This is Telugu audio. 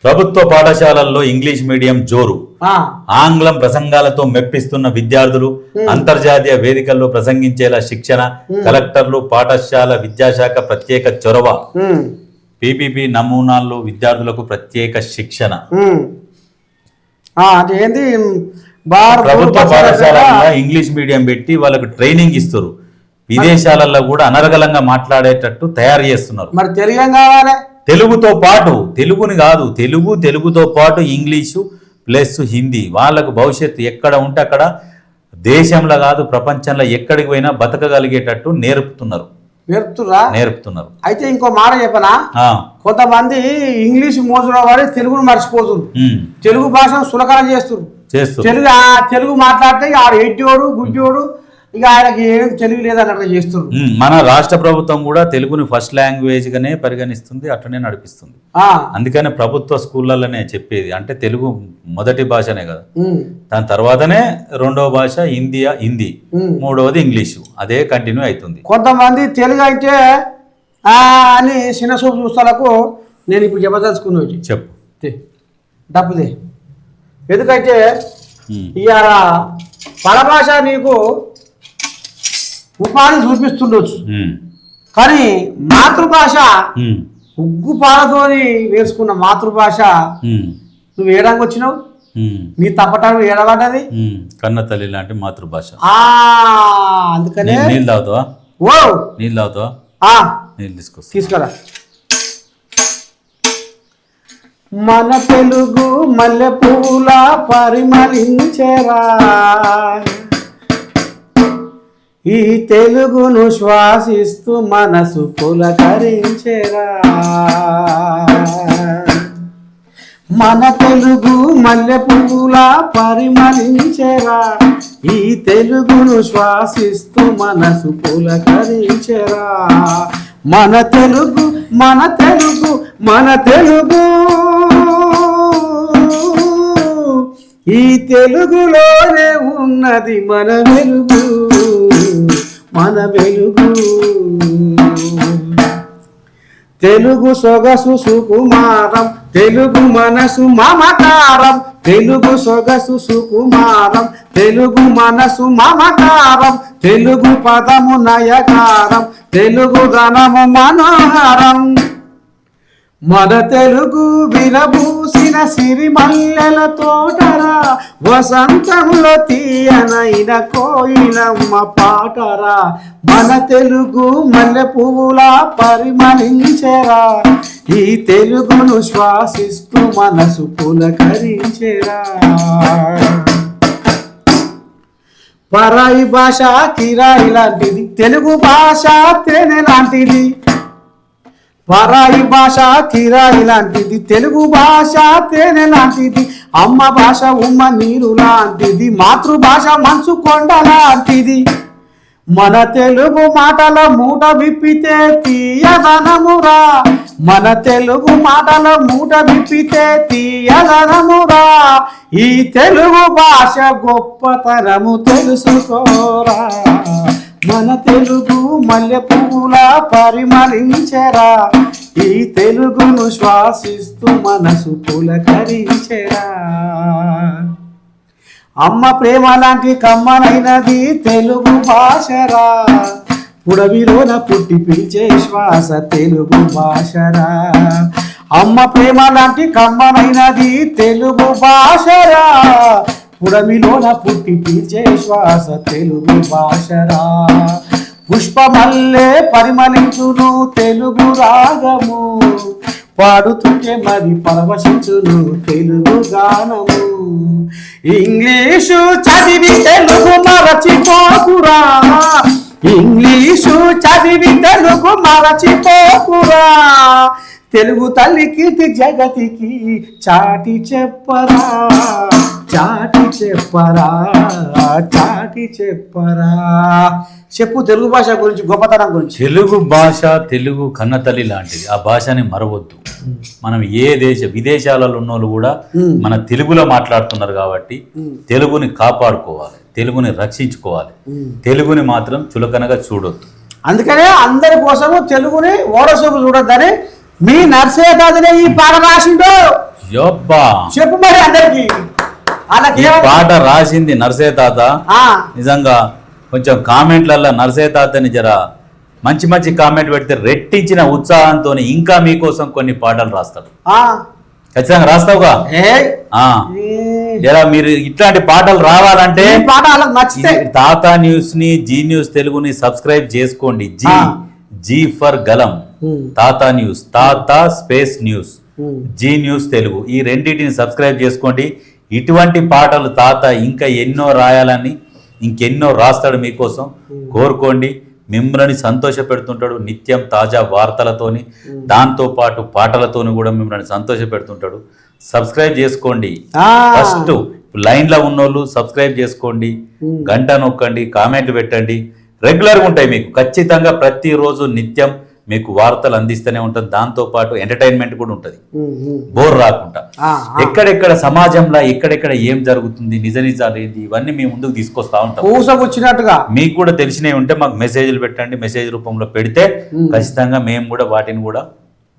ప్రభుత్వ పాఠశాలల్లో ఇంగ్లీష్ మీడియం జోరు. ఆంగ్లం ప్రసంగాలతో మెప్పిస్తున్న విద్యార్థులు అంతర్జాతీయ వేదికల్లో ప్రసంగించేలా శిక్షణ. కలెక్టర్లు, పాఠశాల విద్యాశాఖ ప్రత్యేక చొరవ. పీపీపీ నమూనాల్లో విద్యార్థులకు ప్రత్యేక శిక్షణ. ప్రభుత్వ పాఠశాలలో ఇంగ్లీష్ మీడియం పెట్టి వాళ్ళకు ట్రైనింగ్ ఇస్తారు. విదేశాలలో కూడా అనర్గళంగా మాట్లాడేటట్టు తయారు చేస్తున్నారు. మరి తెలుగుతో పాటు, తెలుగుని కాదు, తెలుగుతో పాటు ఇంగ్లీషు ప్లస్ హిందీ. వాళ్ళకు భవిష్యత్తు ఎక్కడ ఉంటే అక్కడ, దేశంలో కాదు ప్రపంచంలో ఎక్కడికి పోయినా బతకగలిగేటట్టు నేర్పుతున్నారు. అయితే ఇంకో మాట చెప్పనా, కొంతమంది ఇంగ్లీష్ మోజులో వాడి తెలుగును మర్చిపోతున్నారు. తెలుగు భాషను సులకన చేస్తున్నారు. తెలుగు మాట్లాడితే ఆడు ఎడ్డోడు గుడ్డోడు, ఇక ఆయనకి ఏం తెలుగు లేదన్నట్లు చేస్తున్నారు. మన రాష్ట్ర ప్రభుత్వం కూడా తెలుగుని ఫస్ట్ లాంగ్వేజ్ గానే పరిగణిస్తుంది, అట్లనే నడిపిస్తుంది. అందుకనే ప్రభుత్వ స్కూళ్ళలోనే చెప్పేది అంటే తెలుగు మొదటి భాషనే కదా, దాని తర్వాతనే రెండవ భాష హిందీ, మూడవది ఇంగ్లీషు, అదే కంటిన్యూ అవుతుంది. కొంతమంది తెలుగు అయితే అని చిన్న చూపు చూస్తాలకు నేను ఇప్పుడు చెప్పదలుచుకున్నా. చెప్పు డబ్బుదే. ఎందుకంటే ఇవాళ పరభాష నీకు ఉపాధి చూపిస్తుండొచ్చు, కానీ మాతృభాష ఉగ్గు పాలతోని నేర్చుకున్న మాతృభాష నువ్వు ఏడానికి వచ్చినావు, నీ తప్పటం ఏడబడ్డది కన్న తల్లి లాంటి మాతృభాష. అందుకనే నీళ్ళు తాగుతావా? నీళ్ళు తాగుతావా? నీళ్ళు తీసుకురా. మన తెలుగు మల్లె పూల పరిమళించేరా, ఈ తెలుగును శ్వాసిస్తూ మనసు పులకరించేరా. మన తెలుగు మల్లె పూల పరిమళించేరా, ఈ తెలుగును శ్వాసిస్తూ మనసు పులకరించేరా. మన తెలుగు మన తెలుగు మన తెలుగు, ఈ తెలుగులోనే ఉన్నది మన వెలుగు, మన వెలుగు. తెలుగు సొగసు సుకుమారం, తెలుగు మనసు మమకారం, తెలుగు సొగసు సుకుమారం, తెలుగు మనసు మమకారం, తెలుగు పదము నయకారం, తెలుగు ధనము మనోహరం. మన తెలుగు విరబూసిన సిరిమల్లెల తోటరా, వసంతంలో తీయనైన కోయిలమ్మ పాటరా. మన తెలుగు మల్లె పువ్వులా పరిమళించెరా, ఈ తెలుగును శ్వాసిస్తూ మనసు పులకరించెరా. పరాయి భాష కిరాయి లాంటిది, తెలుగు భాష తేనె లాంటిది. పరాయి భాష కిరాయి లాంటిది, తెలుగు భాష తేనె లాంటిది. అమ్మ భాష ఉమ్మ నీరు లాంటిది, మాతృభాష మంచు కొండ లాంటిది. మన తెలుగు మాటల మూట విప్పితే తీయదనమురా, మన తెలుగు మాటల మూట విప్పితే తీయదనమురా. ఈ తెలుగు భాష గొప్పతనము తెలుసుకోరా, మన తెలుగు మల్లె పువ్వుల పరిమళించెరా, ఈ తెలుగును శ్వాసిస్తూ మనసు పులకరించెరా. అమ్మ ప్రేమ లాంటి కమ్మనైనది తెలుగు భాషరా, పుడవిలోన పుట్టి పిలిచే శ్వాస తెలుగు భాషరా. అమ్మ ప్రేమ లాంటి కమ్మనైనది తెలుగు భాషరా, పుడమిలోన పుట్టి పిలిచే శ్వాస తెలుగు భాషరా. పుష్పమల్లే పరిమళించును తెలుగు రాగము, పాడుతుంటే మరి పరవశించును తెలుగు గానము. ఇంగ్లీషు చదివి తెలుగు మరచిపోకురా, ఇంగ్లీషు చదివి తెలుగు మరచిపోకురా. తెలుగు తల్లికి జగతికి చాటి చెప్పరా, చాటి చెప్పరా, చాటి చెప్పరా. చెప్పు తెలుగు భాష గురించి, గొప్పతనం గురించి. తెలుగు భాష తెలుగు కన్నతల్లి లాంటిది, ఆ భాషని మరవద్దు. మనం విదేశాలలో ఉన్న వాళ్ళు కూడా మన తెలుగులో మాట్లాడుతున్నారు కాబట్టి తెలుగుని కాపాడుకోవాలి, తెలుగుని రక్షించుకోవాలి, తెలుగుని మాత్రం చులకనగా చూడొద్దు. అందుకనే అందరి కోసము తెలుగుని ఓడసూపు చూడొద్దని మీ నర్సయ్య తాతనే ఈ పాట రాసిండో. యొబ్బా చెప్పు మరి అందరికి ఈ పాట రాసింది నర్సయ్య తాత. నిజంగా కొంచెం కామెంట్లలో నర్సయ్య తాతని జర మంచి మంచి కామెంట్ పెడితే రెట్టించిన ఉత్సాహంతో ఇంకా మీకోసం కొన్ని పాటలు రాస్తాడు. ఖచ్చితంగా రాస్తావుగా. ఎలా మీరు ఇట్లాంటి పాటలు రావాలంటే తాత న్యూస్ ని, జీ న్యూస్ తెలుగుని సబ్స్క్రైబ్ చేసుకోండి. జీ ఫర్ గలం, Tata news, Tata space news, Zee news Telugu, ఈ రెండింటిని సబ్స్క్రైబ్ చేసుకోండి. ఇటువంటి పాటలు తాత ఇంకా ఎన్నో రాయాలని, ఇంకెన్నో రాస్తాడు మీకోసం. కోరుకోండి. మిమ్మల్ని సంతోష పెడుతుంటాడు నిత్యం తాజా వార్తలతోని, దాంతో పాటు పాటలతోని కూడా మిమ్మల్ని సంతోష పెడుతుంటాడు. సబ్స్క్రైబ్ చేసుకోండి. ఫస్ట్ లైన్లో ఉన్నోళ్ళు సబ్స్క్రైబ్ చేసుకోండి, గంట నొక్కండి, కామెంట్ పెట్టండి. రెగ్యులర్గా ఉంటాయి మీకు. ఖచ్చితంగా ప్రతిరోజు నిత్యం మీకు వార్తలు అందిస్తూనే ఉంటుంది. దాంతో పాటు ఎంటర్టైన్మెంట్ కూడా ఉంటుంది, బోర్ రాకుండా. ఎక్కడెక్కడ సమాజంలో ఎక్కడెక్కడ ఏం జరుగుతుంది, నిజ నిజాలు ఏంటి, ఇవన్నీ మీ ముందుకు తీసుకొస్తా ఉంటాం. వచ్చినట్టుగా మీకు కూడా తెలిసినవి ఉంటే మాకు మెసేజ్లు పెట్టండి. మెసేజ్ రూపంలో పెడితే ఖచ్చితంగా మేము కూడా వాటిని కూడా